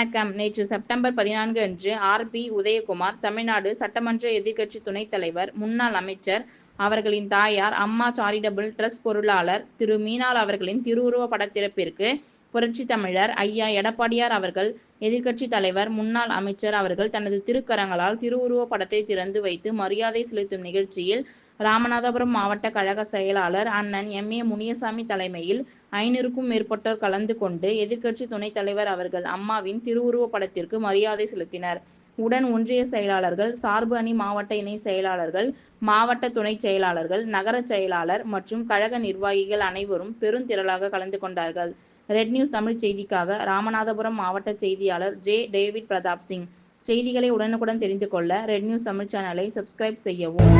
வணக்கம். நேற்று செப்டம்பர் 14 அன்று ஆர்.பி. உதயகுமார், தமிழ்நாடு சட்டமன்ற எதிர்க்கட்சி துணைத் தலைவர், முன்னாள் அமைச்சர் அவர்களின் தாயார், அம்மா சாரிட்டபிள் டிரஸ்ட் பொருளாளர் திரு. மீனாள் அவர்களின் திருவுருவப் படத் திறப்பிற்கு புரட்சித் தமிழர் ஐயா. எடப்பாடியார் அவர்கள், எதிர்க்கட்சித் தலைவர், முன்னாள் அமைச்சர் அவர்கள் தனது திருக்கரங்களால் திருவுருவப் படத்தை திறந்து வைத்து மரியாதை செலுத்தும் நிகழ்ச்சியில், ராமநாதபுரம் மாவட்ட கழக செயலாளர் அண்ணன் எம். ஏ. முனியசாமி தலைமையில் 500க்கும் மேற்பட்டோர் கலந்து கொண்டு, எதிர்க்கட்சி துணைத் தலைவர் அவர்கள் அம்மாவின் திருவுருவப் படத்திற்கு மரியாதை செலுத்தினர். உடன் ஒன்றிய செயலாளர்கள், சார்பு அணி மாவட்ட இணை செயலாளர்கள், மாவட்ட துணைச் செயலாளர்கள், நகர செயலாளர் மற்றும் கழக நிர்வாகிகள் அனைவரும் பெருந்திரளாக கலந்து கொண்டார்கள். ரெட் நியூஸ் தமிழ் செய்திக்காக ராமநாதபுரம் மாவட்ட செய்தியாளர் ஜே. டேவிட் பிரதாப் சிங். செய்திகளை உடனுக்குடன் தெரிந்து கொள்ள ரெட் நியூஸ் தமிழ் சேனலை சப்ஸ்கிரைப் செய்யவும்.